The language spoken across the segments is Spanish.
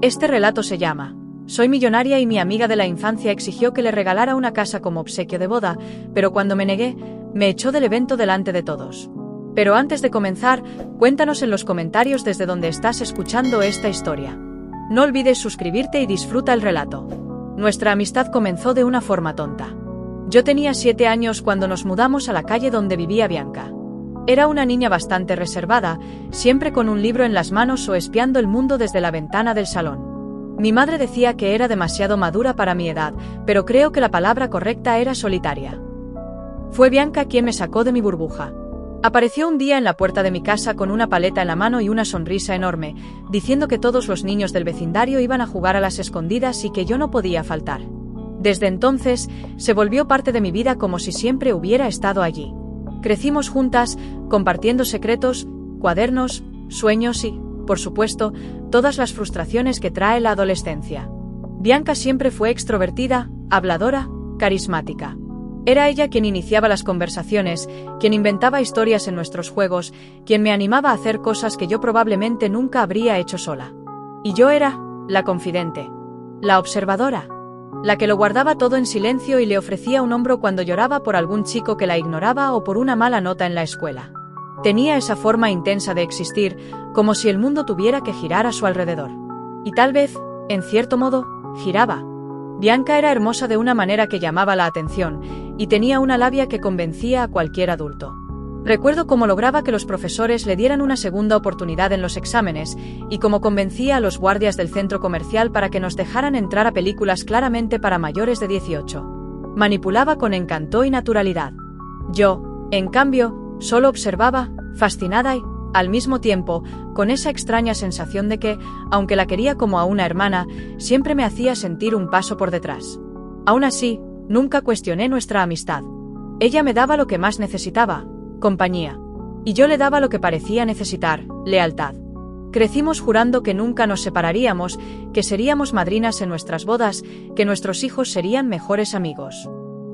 Este relato se llama Soy millonaria y mi amiga de la infancia exigió que le regalara una casa como obsequio de boda, pero cuando me negué, me echó del evento delante de todos. Pero antes de comenzar, cuéntanos en los comentarios desde donde estás escuchando esta historia. No olvides suscribirte y disfruta el relato. Nuestra amistad comenzó de una forma tonta. Yo tenía 7 años cuando nos mudamos a la calle donde vivía Bianca. Era una niña bastante reservada, siempre con un libro en las manos o espiando el mundo desde la ventana del salón. Mi madre decía que era demasiado madura para mi edad, pero creo que la palabra correcta era solitaria. Fue Bianca quien me sacó de mi burbuja. Apareció un día en la puerta de mi casa con una paleta en la mano y una sonrisa enorme, diciendo que todos los niños del vecindario iban a jugar a las escondidas y que yo no podía faltar. Desde entonces, se volvió parte de mi vida como si siempre hubiera estado allí. Crecimos juntas, compartiendo secretos, cuadernos, sueños y, por supuesto, todas las frustraciones que trae la adolescencia. Bianca siempre fue extrovertida, habladora, carismática. Era ella quien iniciaba las conversaciones, quien inventaba historias en nuestros juegos, quien me animaba a hacer cosas que yo probablemente nunca habría hecho sola. Y yo era la confidente, la observadora, la que lo guardaba todo en silencio y le ofrecía un hombro cuando lloraba por algún chico que la ignoraba o por una mala nota en la escuela. Tenía esa forma intensa de existir, como si el mundo tuviera que girar a su alrededor. Y tal vez, en cierto modo, giraba. Bianca era hermosa de una manera que llamaba la atención, y tenía una labia que convencía a cualquier adulto. Recuerdo cómo lograba que los profesores le dieran una segunda oportunidad en los exámenes, y cómo convencía a los guardias del centro comercial para que nos dejaran entrar a películas claramente para mayores de 18. Manipulaba con encanto y naturalidad. Yo, en cambio, solo observaba, fascinada y, al mismo tiempo, con esa extraña sensación de que, aunque la quería como a una hermana, siempre me hacía sentir un paso por detrás. Aún así, nunca cuestioné nuestra amistad. Ella me daba lo que más necesitaba, compañía. Y yo le daba lo que parecía necesitar, lealtad. Crecimos jurando que nunca nos separaríamos, que seríamos madrinas en nuestras bodas, que nuestros hijos serían mejores amigos.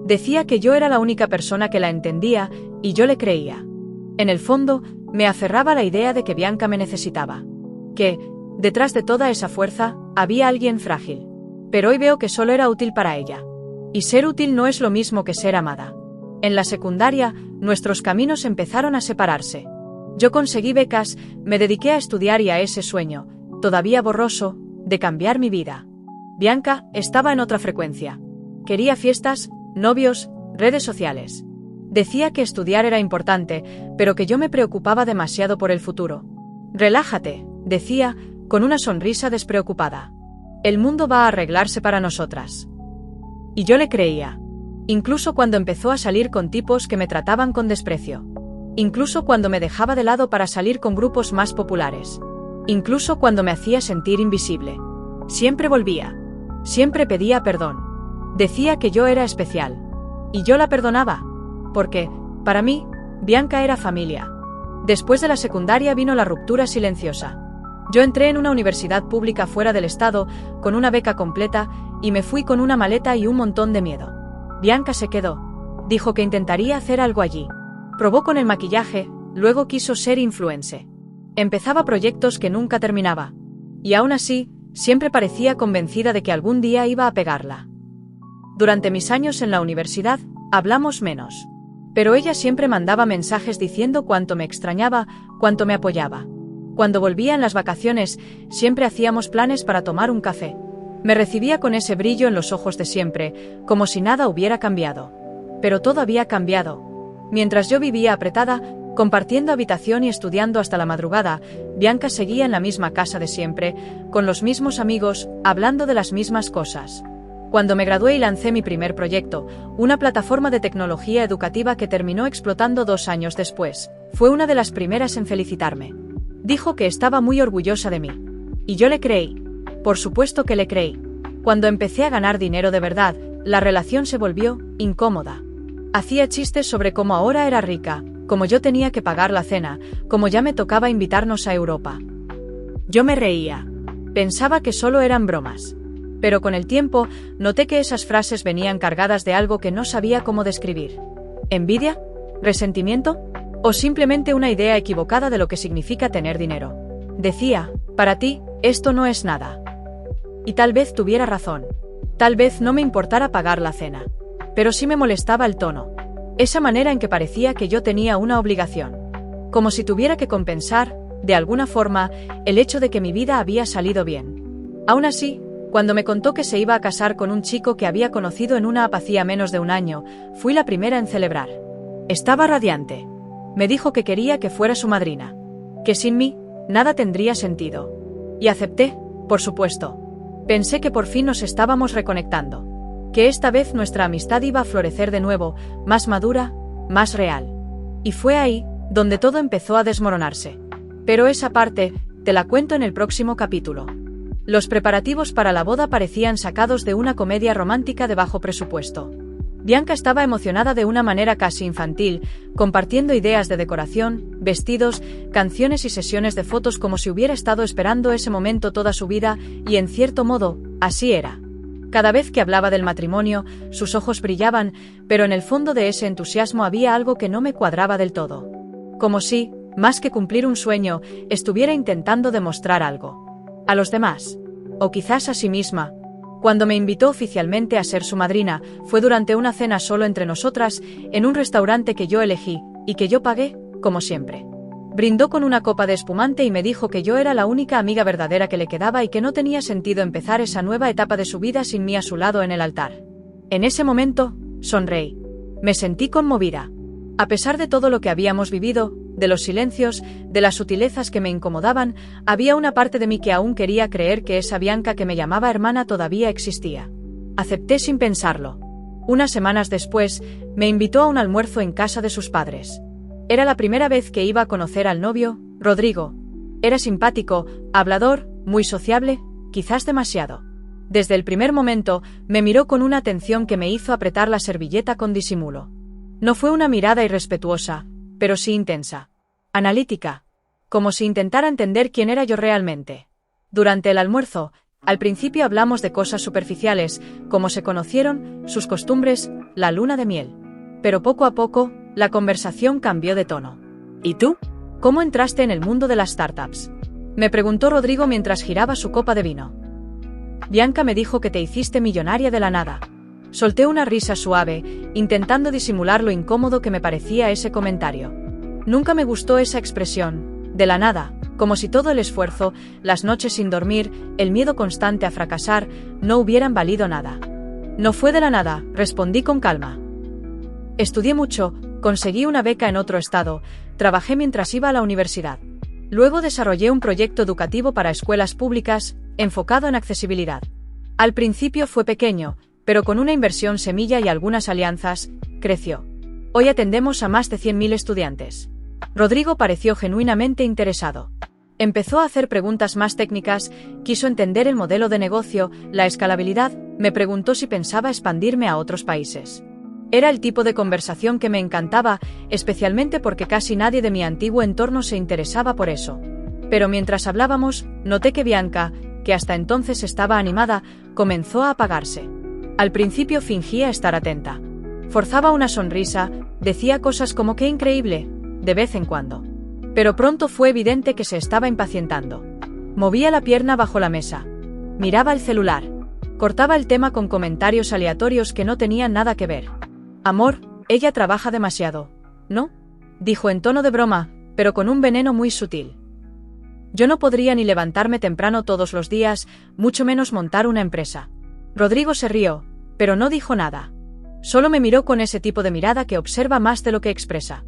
Decía que yo era la única persona que la entendía, y yo le creía. En el fondo, me aferraba a la idea de que Bianca me necesitaba. Que, detrás de toda esa fuerza, había alguien frágil. Pero hoy veo que solo era útil para ella. Y ser útil no es lo mismo que ser amada. En la secundaria, nuestros caminos empezaron a separarse. Yo conseguí becas, me dediqué a estudiar y a ese sueño, todavía borroso, de cambiar mi vida. Bianca estaba en otra frecuencia. Quería fiestas, novios, redes sociales. Decía que estudiar era importante, pero que yo me preocupaba demasiado por el futuro. Relájate, decía, con una sonrisa despreocupada. El mundo va a arreglarse para nosotras. Y yo le creía. Incluso cuando empezó a salir con tipos que me trataban con desprecio. Incluso cuando me dejaba de lado para salir con grupos más populares. Incluso cuando me hacía sentir invisible. Siempre volvía. Siempre pedía perdón. Decía que yo era especial. Y yo la perdonaba. Porque, para mí, Bianca era familia. Después de la secundaria vino la ruptura silenciosa. Yo entré en una universidad pública fuera del estado, con una beca completa, y me fui con una maleta y un montón de miedo. Bianca se quedó. Dijo que intentaría hacer algo allí. Probó con el maquillaje, luego quiso ser influencer. Empezaba proyectos que nunca terminaba. Y aún así, siempre parecía convencida de que algún día iba a pegarla. Durante mis años en la universidad, hablamos menos. Pero ella siempre mandaba mensajes diciendo cuánto me extrañaba, cuánto me apoyaba. Cuando volvía en las vacaciones, siempre hacíamos planes para tomar un café. Me recibía con ese brillo en los ojos de siempre, como si nada hubiera cambiado. Pero todo había cambiado. Mientras yo vivía apretada, compartiendo habitación y estudiando hasta la madrugada, Bianca seguía en la misma casa de siempre, con los mismos amigos, hablando de las mismas cosas. Cuando me gradué y lancé mi primer proyecto, una plataforma de tecnología educativa que terminó explotando 2 años después, fue una de las primeras en felicitarme. Dijo que estaba muy orgullosa de mí. Y yo le creí. Por supuesto que le creí. Cuando empecé a ganar dinero de verdad, la relación se volvió incómoda. Hacía chistes sobre cómo ahora era rica, cómo yo tenía que pagar la cena, cómo ya me tocaba invitarnos a Europa. Yo me reía. Pensaba que solo eran bromas. Pero con el tiempo, noté que esas frases venían cargadas de algo que no sabía cómo describir. ¿Envidia? ¿Resentimiento? ¿O simplemente una idea equivocada de lo que significa tener dinero? Decía, para ti, esto no es nada. Y tal vez tuviera razón. Tal vez no me importara pagar la cena. Pero sí me molestaba el tono. Esa manera en que parecía que yo tenía una obligación. Como si tuviera que compensar, de alguna forma, el hecho de que mi vida había salido bien. Aún así, cuando me contó que se iba a casar con un chico que había conocido en una app hacía menos de un año, fui la primera en celebrar. Estaba radiante. Me dijo que quería que fuera su madrina. Que sin mí, nada tendría sentido. Y acepté, por supuesto. Pensé que por fin nos estábamos reconectando. Que esta vez nuestra amistad iba a florecer de nuevo, más madura, más real. Y fue ahí, donde todo empezó a desmoronarse. Pero esa parte, te la cuento en el próximo capítulo. Los preparativos para la boda parecían sacados de una comedia romántica de bajo presupuesto. Bianca estaba emocionada de una manera casi infantil, compartiendo ideas de decoración, vestidos, canciones y sesiones de fotos como si hubiera estado esperando ese momento toda su vida, y en cierto modo, así era. Cada vez que hablaba del matrimonio, sus ojos brillaban, pero en el fondo de ese entusiasmo había algo que no me cuadraba del todo. Como si, más que cumplir un sueño, estuviera intentando demostrar algo. A los demás. O quizás a sí misma. Cuando me invitó oficialmente a ser su madrina, fue durante una cena solo entre nosotras, en un restaurante que yo elegí, y que yo pagué, como siempre. Brindó con una copa de espumante y me dijo que yo era la única amiga verdadera que le quedaba y que no tenía sentido empezar esa nueva etapa de su vida sin mí a su lado en el altar. En ese momento, sonreí. Me sentí conmovida. A pesar de todo lo que habíamos vivido, de los silencios, de las sutilezas que me incomodaban, había una parte de mí que aún quería creer que esa Bianca que me llamaba hermana todavía existía. Acepté sin pensarlo. Unas semanas después, me invitó a un almuerzo en casa de sus padres. Era la primera vez que iba a conocer al novio, Rodrigo. Era simpático, hablador, muy sociable, quizás demasiado. Desde el primer momento, me miró con una atención que me hizo apretar la servilleta con disimulo. No fue una mirada irrespetuosa, pero sí intensa. Analítica. Como si intentara entender quién era yo realmente. Durante el almuerzo, al principio hablamos de cosas superficiales, cómo se conocieron, sus costumbres, la luna de miel. Pero poco a poco, la conversación cambió de tono. ¿Y tú? ¿Cómo entraste en el mundo de las startups? Me preguntó Rodrigo mientras giraba su copa de vino. Bianca me dijo que te hiciste millonaria de la nada. Solté una risa suave, intentando disimular lo incómodo que me parecía ese comentario. Nunca me gustó esa expresión, de la nada, como si todo el esfuerzo, las noches sin dormir, el miedo constante a fracasar, no hubieran valido nada. No fue de la nada, respondí con calma. Estudié mucho, conseguí una beca en otro estado, trabajé mientras iba a la universidad. Luego desarrollé un proyecto educativo para escuelas públicas, enfocado en accesibilidad. Al principio fue pequeño, pero con una inversión semilla y algunas alianzas, creció. Hoy atendemos a más de 100.000 estudiantes. Rodrigo pareció genuinamente interesado. Empezó a hacer preguntas más técnicas, quiso entender el modelo de negocio, la escalabilidad, me preguntó si pensaba expandirme a otros países. Era el tipo de conversación que me encantaba, especialmente porque casi nadie de mi antiguo entorno se interesaba por eso. Pero mientras hablábamos, noté que Bianca, que hasta entonces estaba animada, comenzó a apagarse. Al principio fingía estar atenta. Forzaba una sonrisa, decía cosas como «qué increíble», de vez en cuando. Pero pronto fue evidente que se estaba impacientando. Movía la pierna bajo la mesa. Miraba el celular. Cortaba el tema con comentarios aleatorios que no tenían nada que ver. «Amor, ella trabaja demasiado, ¿no?», dijo en tono de broma, pero con un veneno muy sutil. Yo no podría ni levantarme temprano todos los días, mucho menos montar una empresa. Rodrigo se rió, pero no dijo nada. Solo me miró con ese tipo de mirada que observa más de lo que expresa.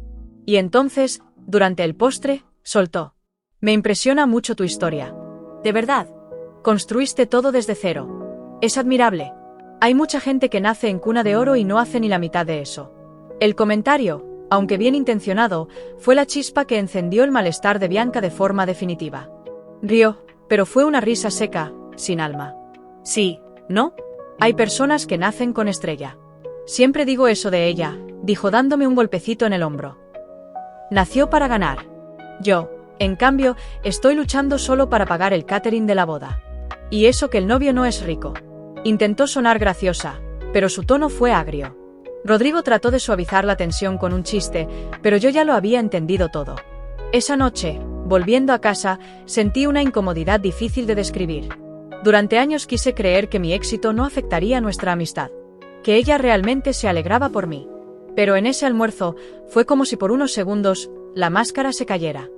Y entonces, durante el postre, soltó. «Me impresiona mucho tu historia. De verdad. Construiste todo desde cero. Es admirable. Hay mucha gente que nace en cuna de oro y no hace ni la mitad de eso». El comentario, aunque bien intencionado, fue la chispa que encendió el malestar de Bianca de forma definitiva. Rió, pero fue una risa seca, sin alma. «Sí, ¿no? Hay personas que nacen con estrella. Siempre digo eso de ella», dijo dándome un golpecito en el hombro. «Nació para ganar. Yo, en cambio, estoy luchando solo para pagar el catering de la boda. Y eso que el novio no es rico». Intentó sonar graciosa, pero su tono fue agrio. Rodrigo trató de suavizar la tensión con un chiste, pero yo ya lo había entendido todo. Esa noche, volviendo a casa, sentí una incomodidad difícil de describir. Durante años quise creer que mi éxito no afectaría nuestra amistad, que ella realmente se alegraba por mí. Pero en ese almuerzo, fue como si por unos segundos, la máscara se cayera.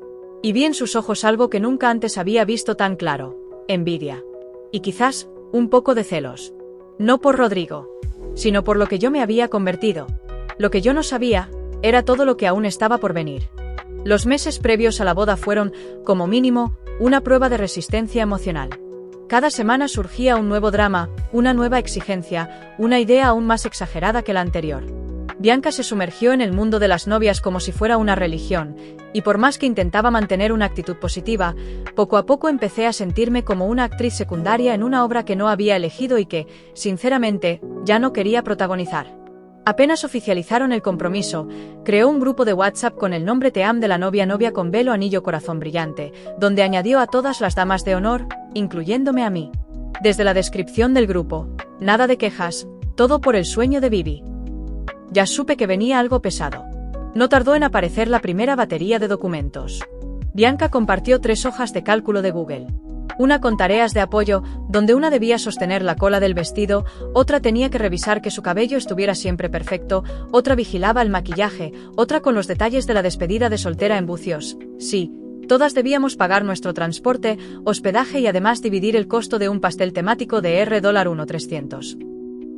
Y vi en sus ojos algo que nunca antes había visto tan claro: envidia. Y quizás, un poco de celos. No por Rodrigo, sino por lo que yo me había convertido. Lo que yo no sabía, era todo lo que aún estaba por venir. Los meses previos a la boda fueron, como mínimo, una prueba de resistencia emocional. Cada semana surgía un nuevo drama, una nueva exigencia, una idea aún más exagerada que la anterior. Bianca se sumergió en el mundo de las novias como si fuera una religión, y por más que intentaba mantener una actitud positiva, poco a poco empecé a sentirme como una actriz secundaria en una obra que no había elegido y que, sinceramente, ya no quería protagonizar. Apenas oficializaron el compromiso, creó un grupo de WhatsApp con el nombre Team de la novia con velo anillo corazón brillante, donde añadió a todas las damas de honor, incluyéndome a mí. Desde la descripción del grupo: nada de quejas, todo por el sueño de Vivi. Ya supe que venía algo pesado. No tardó en aparecer la primera batería de documentos. Bianca compartió 3 hojas de cálculo de Google. Una con tareas de apoyo, donde una debía sostener la cola del vestido, otra tenía que revisar que su cabello estuviera siempre perfecto, otra vigilaba el maquillaje, otra con los detalles de la despedida de soltera en Bucios. Sí, todas debíamos pagar nuestro transporte, hospedaje y además dividir el costo de un pastel temático de $1,300.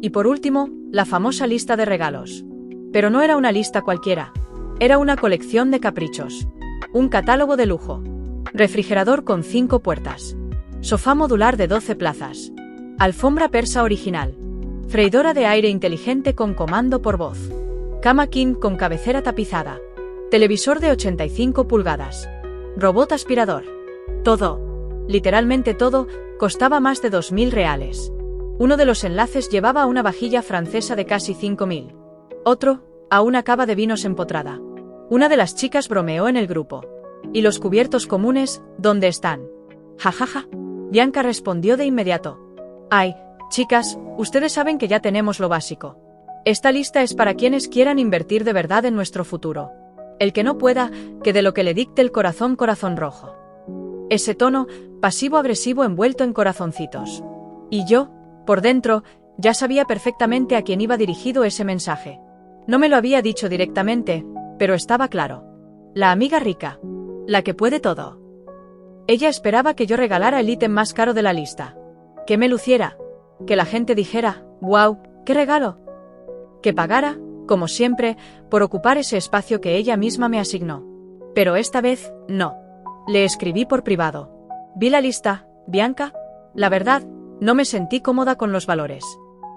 Y por último, la famosa lista de regalos. Pero no era una lista cualquiera. Era una colección de caprichos. Un catálogo de lujo. Refrigerador con 5 puertas. Sofá modular de 12 plazas. Alfombra persa original. Freidora de aire inteligente con comando por voz. Cama king con cabecera tapizada. Televisor de 85 pulgadas. Robot aspirador. Todo, literalmente todo, costaba más de 2.000 reales. Uno de los enlaces llevaba a una vajilla francesa de casi 5.000. Otro, a una cava de vinos empotrada. Una de las chicas bromeó en el grupo. ¿Y los cubiertos comunes, dónde están? Jajaja. Bianca respondió de inmediato. Ay, chicas, ustedes saben que ya tenemos lo básico. Esta lista es para quienes quieran invertir de verdad en nuestro futuro. El que no pueda, que de lo que le dicte el corazón rojo. Ese tono, pasivo-agresivo envuelto en corazoncitos. Y yo, por dentro, ya sabía perfectamente a quién iba dirigido ese mensaje. No me lo había dicho directamente, pero estaba claro. La amiga rica. La que puede todo. Ella esperaba que yo regalara el ítem más caro de la lista. Que me luciera. Que la gente dijera, ¡wow, qué regalo! Que pagara, como siempre, por ocupar ese espacio que ella misma me asignó. Pero esta vez, no. Le escribí por privado. Vi la lista, Bianca. La verdad, no me sentí cómoda con los valores.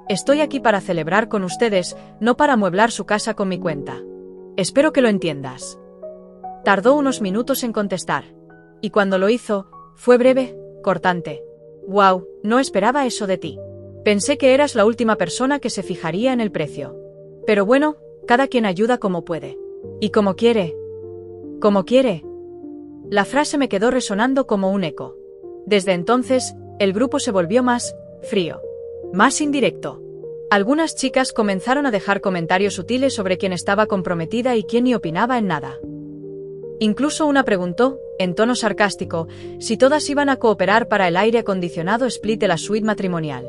Estoy aquí para celebrar con ustedes, no para amueblar su casa con mi cuenta. Espero que lo entiendas. Tardó unos minutos en contestar. Y cuando lo hizo, fue breve, cortante. Wow, no esperaba eso de ti. Pensé que eras la última persona que se fijaría en el precio. Pero bueno, cada quien ayuda como puede. Y como quiere. Como quiere. La frase me quedó resonando como un eco. Desde entonces, el grupo se volvió más frío, más indirecto. Algunas chicas comenzaron a dejar comentarios sutiles sobre quién estaba comprometida y quién ni opinaba en nada. Incluso una preguntó, en tono sarcástico, si todas iban a cooperar para el aire acondicionado split de la suite matrimonial.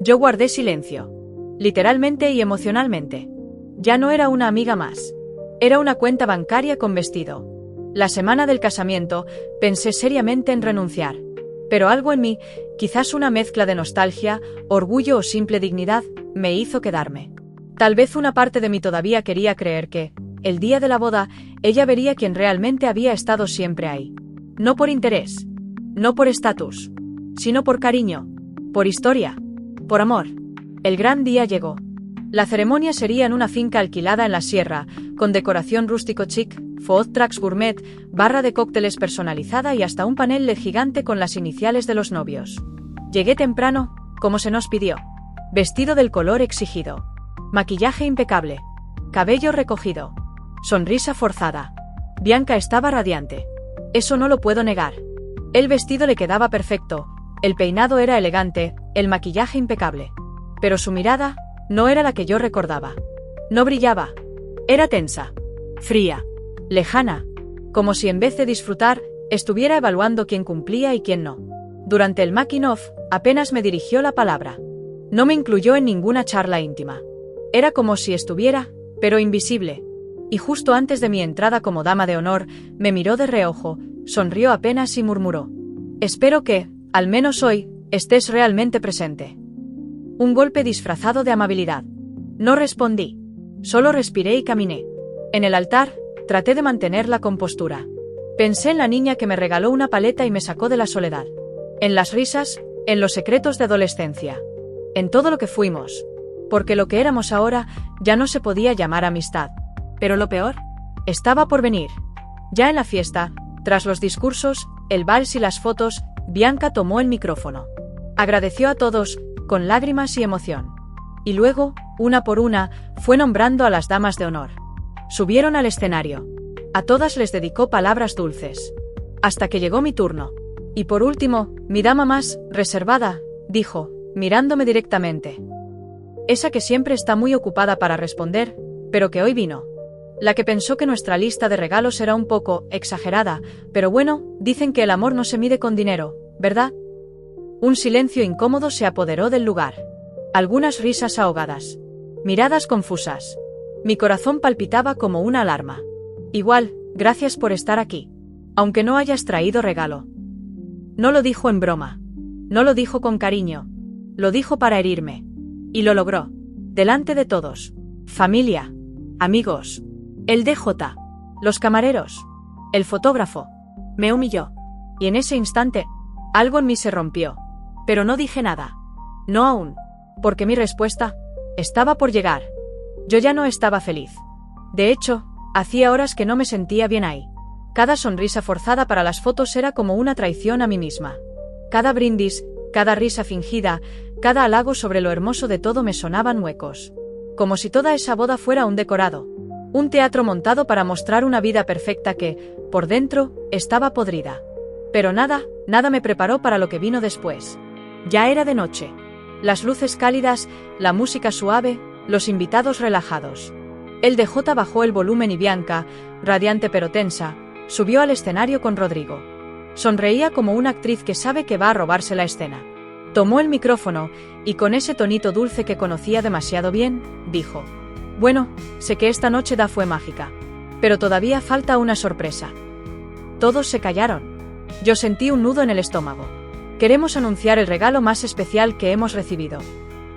Yo guardé silencio. Literalmente y emocionalmente. Ya no era una amiga más. Era una cuenta bancaria con vestido. La semana del casamiento, pensé seriamente en renunciar. Pero algo en mí, quizás una mezcla de nostalgia, orgullo o simple dignidad, me hizo quedarme. Tal vez una parte de mí todavía quería creer que, el día de la boda, ella vería quien realmente había estado siempre ahí. No por interés, no por estatus, sino por cariño, por historia, por amor. El gran día llegó. La ceremonia sería en una finca alquilada en la sierra, con decoración rústico chic, food trucks gourmet, barra de cócteles personalizada y hasta un panel LED gigante con las iniciales de los novios. Llegué temprano, como se nos pidió. Vestido del color exigido. Maquillaje impecable. Cabello recogido. Sonrisa forzada. Bianca estaba radiante. Eso no lo puedo negar. El vestido le quedaba perfecto, el peinado era elegante, el maquillaje impecable. Pero su mirada no era la que yo recordaba. No brillaba. Era tensa. Fría. Lejana. Como si en vez de disfrutar, estuviera evaluando quién cumplía y quién no. Durante el making of, apenas me dirigió la palabra. No me incluyó en ninguna charla íntima. Era como si estuviera, pero invisible. Y justo antes de mi entrada como dama de honor, me miró de reojo, sonrió apenas y murmuró: «Espero que, al menos hoy, estés realmente presente». Un golpe disfrazado de amabilidad. No respondí. Solo respiré y caminé. En el altar, traté de mantener la compostura. Pensé en la niña que me regaló una paleta y me sacó de la soledad. En las risas, en los secretos de adolescencia. En todo lo que fuimos. Porque lo que éramos ahora, ya no se podía llamar amistad. Pero lo peor, estaba por venir. Ya en la fiesta, tras los discursos, el vals y las fotos, Bianca tomó el micrófono. Agradeció a todos, con lágrimas y emoción. Y luego, una por una, fue nombrando a las damas de honor. Subieron al escenario. A todas les dedicó palabras dulces. Hasta que llegó mi turno. Y por último, mi dama más reservada, dijo, mirándome directamente. Esa que siempre está muy ocupada para responder, pero que hoy vino. La que pensó que nuestra lista de regalos era un poco exagerada, pero bueno, dicen que el amor no se mide con dinero, ¿verdad? Un silencio incómodo se apoderó del lugar. Algunas risas ahogadas. Miradas confusas. Mi corazón palpitaba como una alarma. Igual, gracias por estar aquí. Aunque no hayas traído regalo. No lo dijo en broma. No lo dijo con cariño. Lo dijo para herirme. Y lo logró. Delante de todos. Familia. Amigos. El DJ. Los camareros. El fotógrafo. Me humilló. Y en ese instante, algo en mí se rompió. Pero no dije nada. No aún. Porque mi respuesta estaba por llegar. Yo ya no estaba feliz. De hecho, hacía horas que no me sentía bien ahí. Cada sonrisa forzada para las fotos era como una traición a mí misma. Cada brindis, cada risa fingida, cada halago sobre lo hermoso de todo me sonaban huecos. Como si toda esa boda fuera un decorado. Un teatro montado para mostrar una vida perfecta que, por dentro, estaba podrida. Pero nada me preparó para lo que vino después. Ya era de noche. Las luces cálidas, la música suave, los invitados relajados. El DJ bajó el volumen y Bianca, radiante pero tensa, subió al escenario con Rodrigo. Sonreía como una actriz que sabe que va a robarse la escena. Tomó el micrófono, y con ese tonito dulce que conocía demasiado bien, dijo: «Bueno, sé que esta noche fue mágica. Pero todavía falta una sorpresa». Todos se callaron. Yo sentí un nudo en el estómago. Queremos anunciar el regalo más especial que hemos recibido.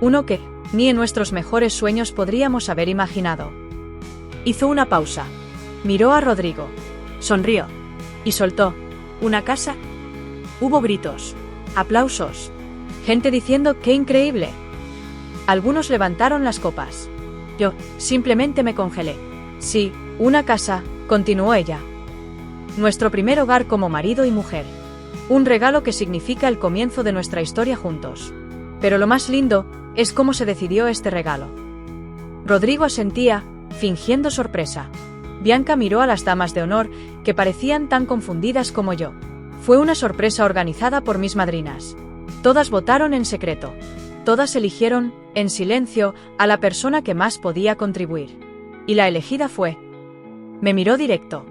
Uno que, ni en nuestros mejores sueños podríamos haber imaginado. Hizo una pausa. Miró a Rodrigo. Sonrió. Y soltó: ¿una casa? Hubo gritos. Aplausos. Gente diciendo ¡qué increíble! Algunos levantaron las copas. Yo, simplemente me congelé. Sí, una casa, continuó ella. Nuestro primer hogar como marido y mujer. Un regalo que significa el comienzo de nuestra historia juntos. Pero lo más lindo es cómo se decidió este regalo. Rodrigo asentía, fingiendo sorpresa. Bianca miró a las damas de honor, que parecían tan confundidas como yo. Fue una sorpresa organizada por mis madrinas. Todas votaron en secreto. Todas eligieron, en silencio, a la persona que más podía contribuir. Y la elegida fue. Me miró directo,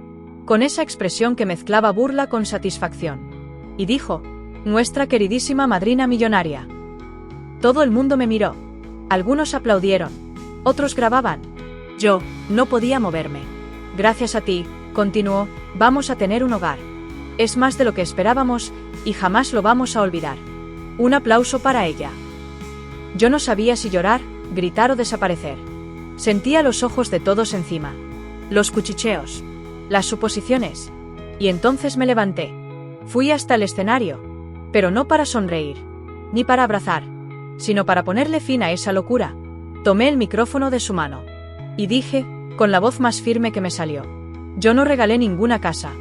con esa expresión que mezclaba burla con satisfacción. Y dijo: nuestra queridísima madrina millonaria. Todo el mundo me miró. Algunos aplaudieron. Otros grababan. Yo, no podía moverme. Gracias a ti, continuó, vamos a tener un hogar. Es más de lo que esperábamos, y jamás lo vamos a olvidar. Un aplauso para ella. Yo no sabía si llorar, gritar o desaparecer. Sentía los ojos de todos encima. Los cuchicheos. Las suposiciones. Y entonces me levanté. Fui hasta el escenario. Pero no para sonreír. Ni para abrazar. Sino para ponerle fin a esa locura. Tomé el micrófono de su mano. Y dije, con la voz más firme que me salió: yo no regalé ninguna casa.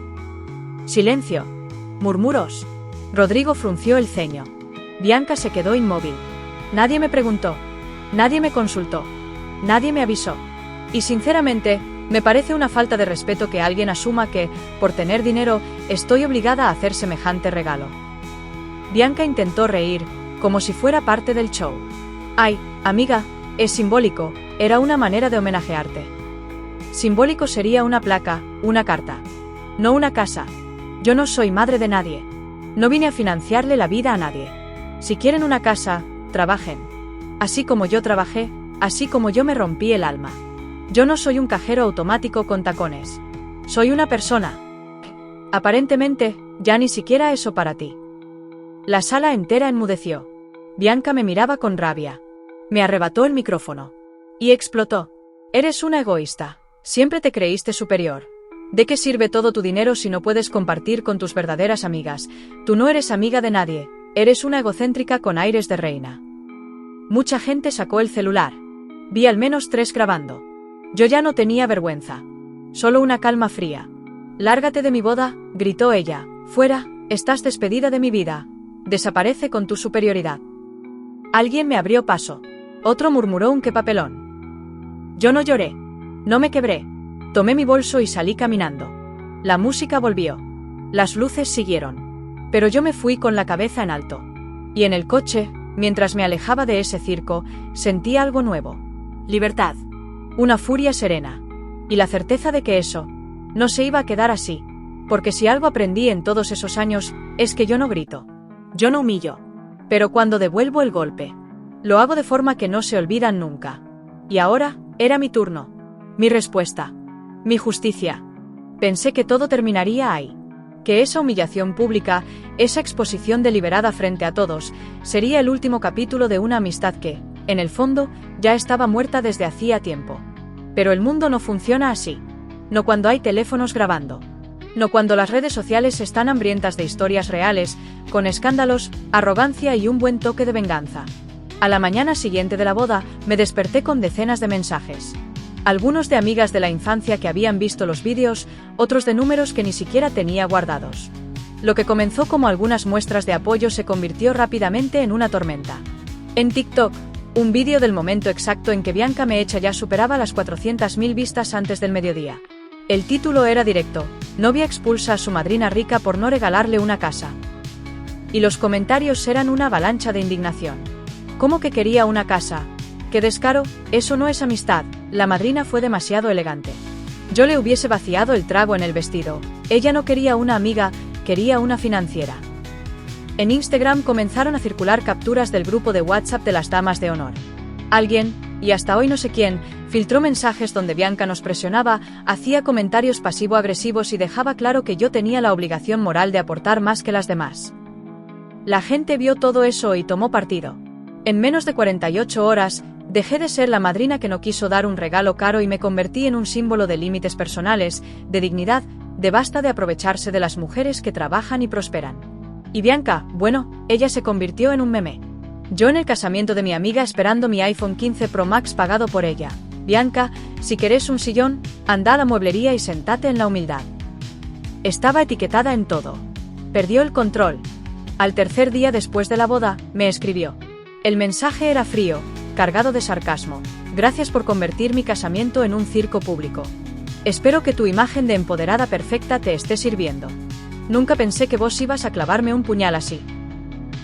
Silencio. Murmuros. Rodrigo frunció el ceño. Bianca se quedó inmóvil. Nadie me preguntó. Nadie me consultó. Nadie me avisó. Y sinceramente, me parece una falta de respeto que alguien asuma que, por tener dinero, estoy obligada a hacer semejante regalo. Bianca intentó reír, como si fuera parte del show. Ay, amiga, es simbólico, era una manera de homenajearte. Simbólico sería una placa, una carta. No una casa. Yo no soy madre de nadie. No vine a financiarle la vida a nadie. Si quieren una casa, trabajen. Así como yo trabajé, así como yo me rompí el alma. Yo no soy un cajero automático con tacones. Soy una persona. Aparentemente, ya ni siquiera eso para ti. La sala entera enmudeció. Bianca me miraba con rabia. Me arrebató el micrófono. Y explotó. Eres una egoísta. Siempre te creíste superior. ¿De qué sirve todo tu dinero si no puedes compartir con tus verdaderas amigas? Tú no eres amiga de nadie. Eres una egocéntrica con aires de reina. Mucha gente sacó el celular. Vi al menos 3 grabando. Yo ya no tenía vergüenza. Solo una calma fría. Lárgate de mi boda, gritó ella. Fuera, estás despedida de mi vida. Desaparece con tu superioridad. Alguien me abrió paso. Otro murmuró un qué papelón. Yo no lloré. No me quebré. Tomé mi bolso y salí caminando. La música volvió. Las luces siguieron. Pero yo me fui con la cabeza en alto. Y en el coche, mientras me alejaba de ese circo, sentí algo nuevo. Libertad. Una furia serena. Y la certeza de que eso no se iba a quedar así. Porque si algo aprendí en todos esos años, es que yo no grito. Yo no humillo. Pero cuando devuelvo el golpe, lo hago de forma que no se olvidan nunca. Y ahora, era mi turno. Mi respuesta. Mi justicia. Pensé que todo terminaría ahí. Que esa humillación pública, esa exposición deliberada frente a todos, sería el último capítulo de una amistad que, en el fondo, ya estaba muerta desde hacía tiempo. Pero el mundo no funciona así. No cuando hay teléfonos grabando. No cuando las redes sociales están hambrientas de historias reales, con escándalos, arrogancia y un buen toque de venganza. A la mañana siguiente de la boda, me desperté con decenas de mensajes. Algunos de amigas de la infancia que habían visto los vídeos, otros de números que ni siquiera tenía guardados. Lo que comenzó como algunas muestras de apoyo se convirtió rápidamente en una tormenta. En TikTok, un vídeo del momento exacto en que Bianca me echa ya superaba las 400.000 vistas antes del mediodía. El título era directo: novia expulsa a su madrina rica por no regalarle una casa. Y los comentarios eran una avalancha de indignación. ¿Cómo que quería una casa? ¡Qué descaro! Eso no es amistad. La madrina fue demasiado elegante. Yo le hubiese vaciado el trago en el vestido. Ella no quería una amiga, quería una financiera. En Instagram comenzaron a circular capturas del grupo de WhatsApp de las damas de honor. Alguien, y hasta hoy no sé quién, filtró mensajes donde Bianca nos presionaba, hacía comentarios pasivo-agresivos y dejaba claro que yo tenía la obligación moral de aportar más que las demás. La gente vio todo eso y tomó partido. En menos de 48 horas, dejé de ser la madrina que no quiso dar un regalo caro y me convertí en un símbolo de límites personales, de dignidad, de basta de aprovecharse de las mujeres que trabajan y prosperan. Y Bianca, bueno, ella se convirtió en un meme. Yo en el casamiento de mi amiga esperando mi iPhone 15 Pro Max pagado por ella. Bianca, si querés un sillón, anda a la mueblería y sentate en la humildad. Estaba etiquetada en todo. Perdió el control. Al tercer día después de la boda, me escribió. El mensaje era frío, cargado de sarcasmo. Gracias por convertir mi casamiento en un circo público. Espero que tu imagen de empoderada perfecta te esté sirviendo. Nunca pensé que vos ibas a clavarme un puñal así.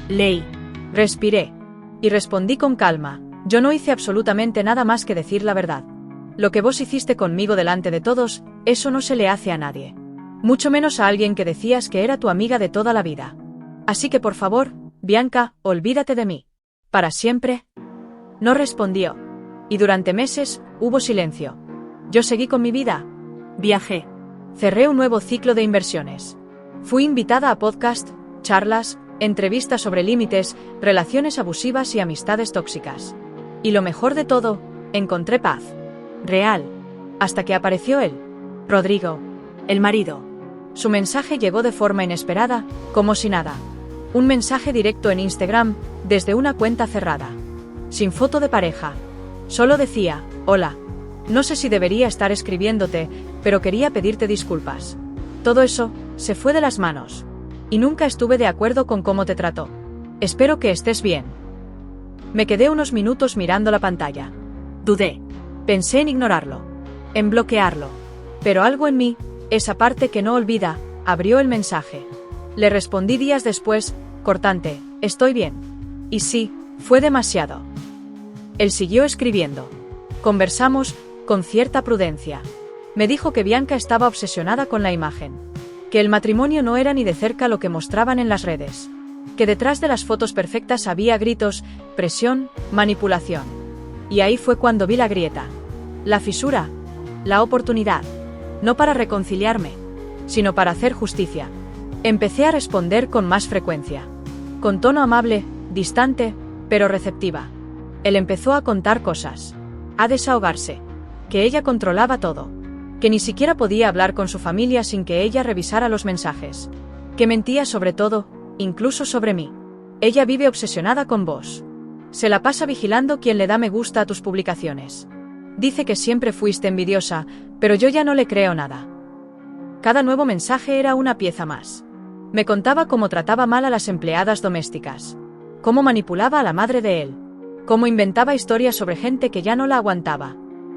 Leí. Respiré. Y respondí con calma. Yo no hice absolutamente nada más que decir la verdad. Lo que vos hiciste conmigo delante de todos, eso no se le hace a nadie. Mucho menos a alguien que decías que era tu amiga de toda la vida. Así que por favor, Bianca, olvídate de mí. ¿Para siempre? No respondió. Y durante meses, hubo silencio. Yo seguí con mi vida. Viajé. Cerré un nuevo ciclo de inversiones. Fui invitada a podcast, charlas, entrevistas sobre límites, relaciones abusivas y amistades tóxicas. Y lo mejor de todo, encontré paz. Real. Hasta que apareció él. Rodrigo. El marido. Su mensaje llegó de forma inesperada, como si nada. Un mensaje directo en Instagram, desde una cuenta cerrada. Sin foto de pareja. Solo decía, hola. No sé si debería estar escribiéndote, pero quería pedirte disculpas. Todo eso, se fue de las manos. Y nunca estuve de acuerdo con cómo te trató. Espero que estés bien. Me quedé unos minutos mirando la pantalla. Dudé. Pensé en ignorarlo. En bloquearlo. Pero algo en mí, esa parte que no olvida, abrió el mensaje. Le respondí días después, cortante, estoy bien. Y sí, fue demasiado. Él siguió escribiendo. Conversamos, con cierta prudencia. Me dijo que Bianca estaba obsesionada con la imagen. que el matrimonio no era ni de cerca lo que mostraban en las redes, que detrás de las fotos perfectas había gritos, presión, manipulación. Y ahí fue cuando vi la grieta, la fisura, la oportunidad, no para reconciliarme, sino para hacer justicia. Empecé a responder con más frecuencia, con tono amable, distante, pero receptiva. Él empezó a contar cosas, a desahogarse, que ella controlaba todo, que ni siquiera podía hablar con su familia sin que ella revisara los mensajes, que mentía sobre todo, incluso sobre mí. Ella vive obsesionada con vos. Se la pasa vigilando quién le da me gusta a tus publicaciones. Dice que siempre fuiste envidiosa, pero yo ya no le creo nada. Cada nuevo mensaje era una pieza más. Me contaba cómo trataba mal a las empleadas domésticas, cómo manipulaba a la madre de él, cómo inventaba historias sobre gente que ya no la aguantaba.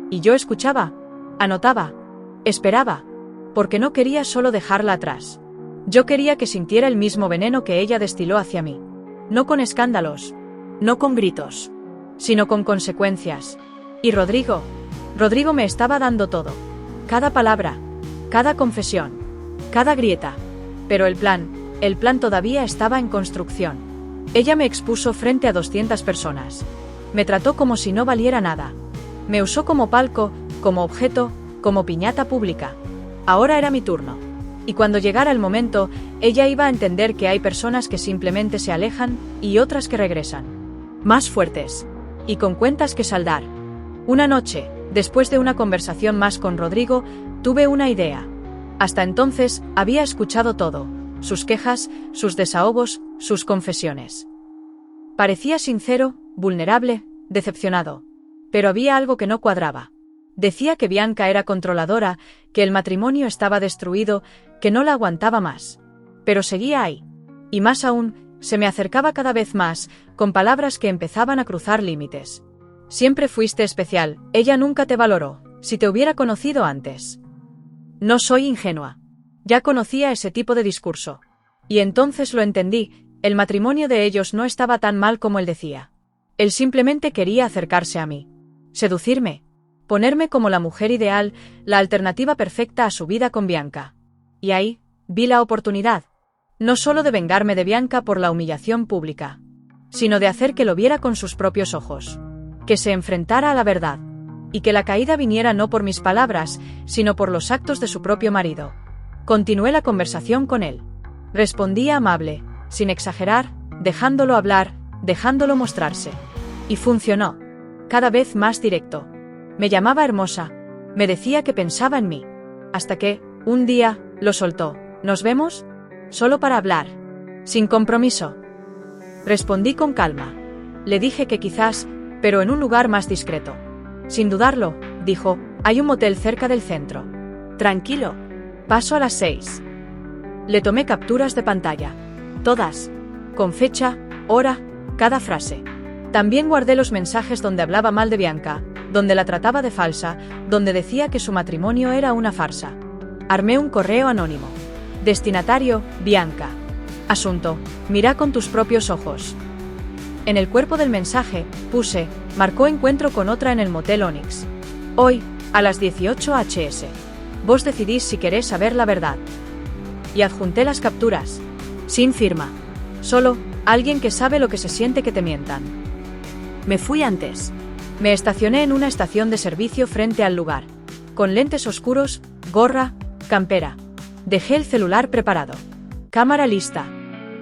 Y yo escuchaba, anotaba, esperaba, porque no quería solo dejarla atrás. Yo quería que sintiera el mismo veneno que ella destiló hacia mí. No con escándalos, no con gritos, sino con consecuencias. Y Rodrigo me estaba dando todo. Cada palabra, cada confesión, cada grieta. Pero el plan todavía estaba en construcción. Ella me expuso frente a 200 personas. Me trató como si no valiera nada. Me usó como palco, como objeto, como piñata pública. Ahora era mi turno. Y cuando llegara el momento, ella iba a entender que hay personas que simplemente se alejan y otras que regresan. Más fuertes. Y con cuentas que saldar. Una noche, después de una conversación más con Rodrigo, tuve una idea. Hasta entonces, había escuchado todo. Sus quejas, sus desahogos, sus confesiones. Parecía sincero, vulnerable, decepcionado. Pero había algo que no cuadraba. Decía que Bianca era controladora, que el matrimonio estaba destruido, que no la aguantaba más. Pero seguía ahí. Y más aún, se me acercaba cada vez más, con palabras que empezaban a cruzar límites. Siempre fuiste especial, ella nunca te valoró, si te hubiera conocido antes. No soy ingenua. Ya conocía ese tipo de discurso. Y entonces lo entendí, el matrimonio de ellos no estaba tan mal como él decía. Él simplemente quería acercarse a mí. Seducirme. Ponerme como la mujer ideal, la alternativa perfecta a su vida con Bianca. Y ahí, vi la oportunidad. No solo de vengarme de Bianca por la humillación pública, sino de hacer que lo viera con sus propios ojos. Que se enfrentara a la verdad. Y que la caída viniera no por mis palabras, sino por los actos de su propio marido. Continué la conversación con él. Respondía amable, sin exagerar, dejándolo hablar, dejándolo mostrarse. Y funcionó. Cada vez más directo. Me llamaba hermosa. Me decía que pensaba en mí. Hasta que, un día, lo soltó. ¿Nos vemos? Solo para hablar. Sin compromiso. Respondí con calma. Le dije que quizás, pero en un lugar más discreto. Sin dudarlo, dijo, hay un motel cerca del centro. Tranquilo. Paso a las 6. Le tomé capturas de pantalla. Todas. Con fecha, hora, cada frase. También guardé los mensajes donde hablaba mal de Bianca, donde la trataba de falsa, donde decía que su matrimonio era una farsa. Armé un correo anónimo. Destinatario, Bianca. Asunto, mira con tus propios ojos. En el cuerpo del mensaje, puse, marcó encuentro con otra en el motel Onyx. Hoy, a las 18 hs. Vos decidís si querés saber la verdad. Y adjunté las capturas. Sin firma. Solo, alguien que sabe lo que se siente que te mientan. Me fui antes. Me estacioné en una estación de servicio frente al lugar. Con lentes oscuros, gorra, campera. Dejé el celular preparado. Cámara lista.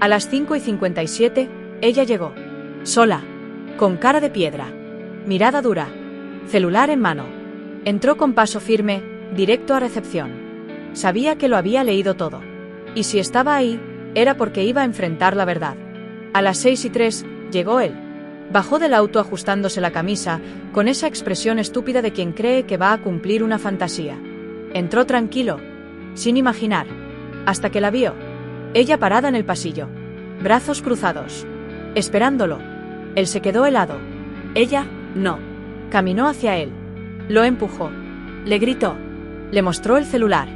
A las 5:57, ella llegó. Sola. Con cara de piedra. Mirada dura. Celular en mano. Entró con paso firme, directo a recepción. Sabía que lo había leído todo. Y si estaba ahí, era porque iba a enfrentar la verdad. A las 6:03, llegó él. Bajó del auto ajustándose la camisa, con esa expresión estúpida de quien cree que va a cumplir una fantasía. Entró tranquilo, sin imaginar, hasta que la vio. Ella parada en el pasillo, brazos cruzados, esperándolo. Él se quedó helado. Ella, no. Caminó hacia él. Lo empujó. Le gritó. Le mostró el celular.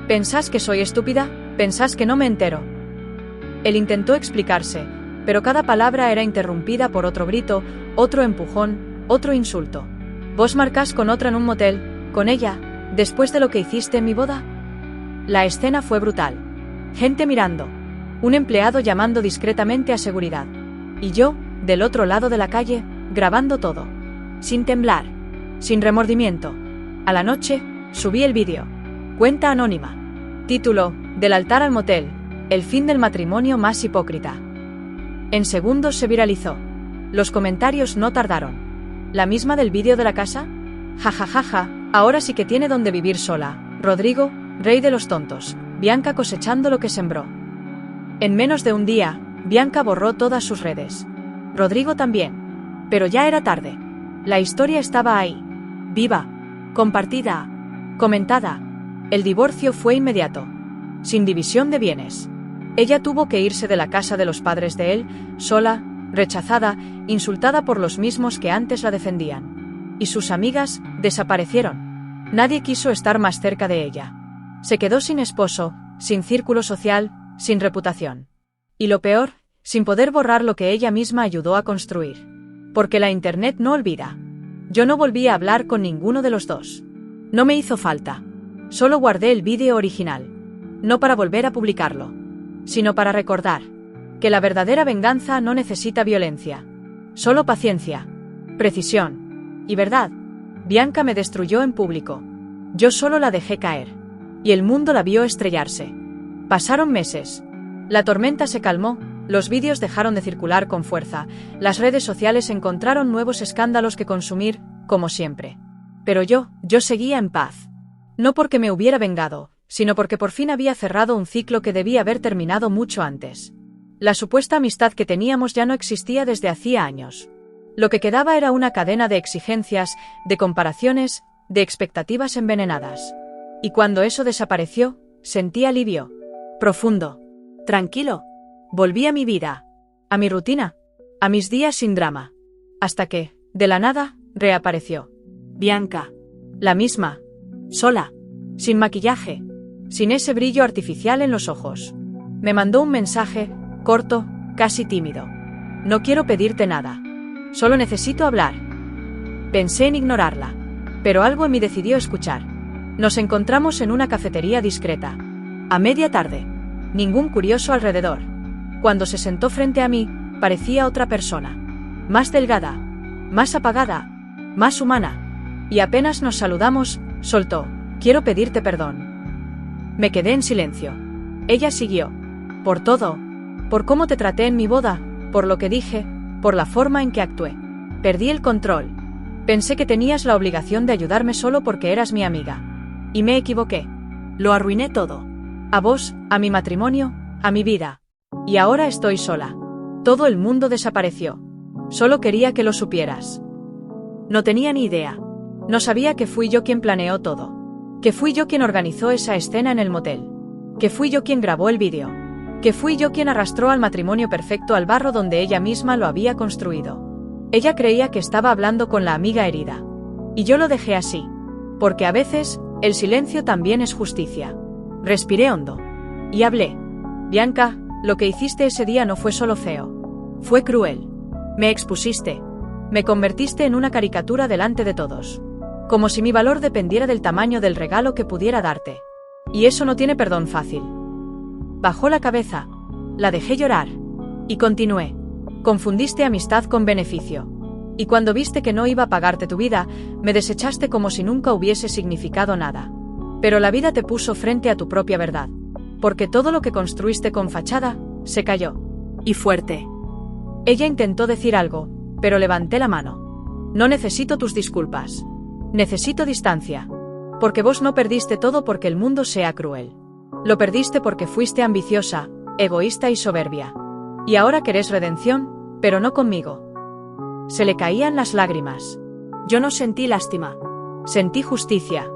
¿Pensás que soy estúpida? ¿Pensás que no me entero? Él intentó explicarse, pero cada palabra era interrumpida por otro grito, otro empujón, otro insulto. ¿Vos marcás con otra en un motel, con ella, después de lo que hiciste en mi boda? La escena fue brutal. Gente mirando. Un empleado llamando discretamente a seguridad. Y yo, del otro lado de la calle, grabando todo. Sin temblar. Sin remordimiento. A la noche, subí el vídeo. Cuenta anónima. Título: Del altar al motel. El fin del matrimonio más hipócrita. En segundos se viralizó. Los comentarios no tardaron. ¿La misma del vídeo de la casa? Jajajaja, ahora sí que tiene donde vivir sola. Rodrigo, rey de los tontos. Bianca cosechando lo que sembró. En menos de un día, Bianca borró todas sus redes. Rodrigo también. Pero ya era tarde. La historia estaba ahí. Viva. Compartida. Comentada. El divorcio fue inmediato. Sin división de bienes. Ella tuvo que irse de la casa de los padres de él, sola, rechazada, insultada por los mismos que antes la defendían. Y sus amigas desaparecieron. Nadie quiso estar más cerca de ella. Se quedó sin esposo, sin círculo social, sin reputación. Y lo peor, sin poder borrar lo que ella misma ayudó a construir. Porque la Internet no olvida. Yo no volví a hablar con ninguno de los dos. No me hizo falta. Solo guardé el vídeo original. No para volver a publicarlo, sino para recordar que la verdadera venganza no necesita violencia. Solo paciencia, precisión y verdad. Bianca me destruyó en público. Yo solo la dejé caer. Y el mundo la vio estrellarse. Pasaron meses. La tormenta se calmó, los vídeos dejaron de circular con fuerza, las redes sociales encontraron nuevos escándalos que consumir, como siempre. Pero yo seguía en paz. No porque me hubiera vengado, sino porque por fin había cerrado un ciclo que debía haber terminado mucho antes. La supuesta amistad que teníamos ya no existía desde hacía años. Lo que quedaba era una cadena de exigencias, de comparaciones, de expectativas envenenadas. Y cuando eso desapareció, sentí alivio. Profundo. Tranquilo. Volví a mi vida. A mi rutina. A mis días sin drama. Hasta que, de la nada, reapareció. Bianca. La misma. Sola. Sin maquillaje. Sin ese brillo artificial en los ojos. Me mandó un mensaje, corto, casi tímido. No quiero pedirte nada. Solo necesito hablar. Pensé en ignorarla. Pero algo en mí decidió escuchar. Nos encontramos en una cafetería discreta. A media tarde. Ningún curioso alrededor. Cuando se sentó frente a mí, parecía otra persona. Más delgada. Más apagada. Más humana. Y apenas nos saludamos, soltó: quiero pedirte perdón. Me quedé en silencio. Ella siguió. Por todo. Por cómo te traté en mi boda, por lo que dije, por la forma en que actué. Perdí el control. Pensé que tenías la obligación de ayudarme solo porque eras mi amiga. Y me equivoqué. Lo arruiné todo. A vos, a mi matrimonio, a mi vida. Y ahora estoy sola. Todo el mundo desapareció. Solo quería que lo supieras. No tenía ni idea. No sabía que fui yo quien planeó todo. Que fui yo quien organizó esa escena en el motel. Que fui yo quien grabó el vídeo. Que fui yo quien arrastró al matrimonio perfecto al barro donde ella misma lo había construido. Ella creía que estaba hablando con la amiga herida. Y yo lo dejé así. Porque a veces, el silencio también es justicia. Respiré hondo. Y hablé. Bianca, lo que hiciste ese día no fue solo feo. Fue cruel. Me expusiste. Me convertiste en una caricatura delante de todos. Como si mi valor dependiera del tamaño del regalo que pudiera darte. Y eso no tiene perdón fácil. Bajó la cabeza. La dejé llorar. Y continué. Confundiste amistad con beneficio. Y cuando viste que no iba a pagarte tu vida, me desechaste como si nunca hubiese significado nada. Pero la vida te puso frente a tu propia verdad. Porque todo lo que construiste con fachada, se cayó. Y fuerte. Ella intentó decir algo, pero levanté la mano. No necesito tus disculpas. Necesito distancia. Porque vos no perdiste todo porque el mundo sea cruel. Lo perdiste porque fuiste ambiciosa, egoísta y soberbia. Y ahora querés redención, pero no conmigo. Se le caían las lágrimas. Yo no sentí lástima. Sentí justicia.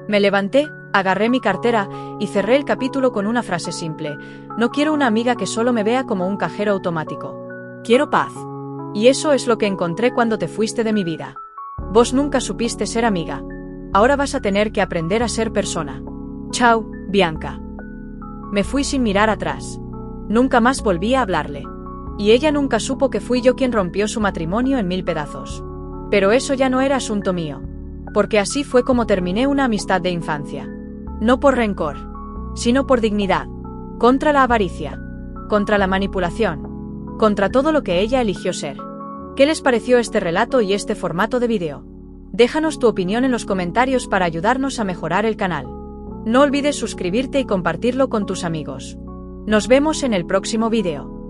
Me levanté, agarré mi cartera y cerré el capítulo con una frase simple. No quiero una amiga que solo me vea como un cajero automático. Quiero paz. Y eso es lo que encontré cuando te fuiste de mi vida. Vos nunca supiste ser amiga. Ahora vas a tener que aprender a ser persona. Chao, Bianca. Me fui sin mirar atrás. Nunca más volví a hablarle. Y ella nunca supo que fui yo quien rompió su matrimonio en 1000 pedazos. Pero eso ya no era asunto mío. Porque así fue como terminé una amistad de infancia. No por rencor, sino por dignidad. contra la avaricia, contra la manipulación, contra todo lo que ella eligió ser. ¿Qué les pareció este relato y este formato de vídeo? Déjanos tu opinión en los comentarios para ayudarnos a mejorar el canal. No olvides suscribirte y compartirlo con tus amigos. Nos vemos en el próximo vídeo.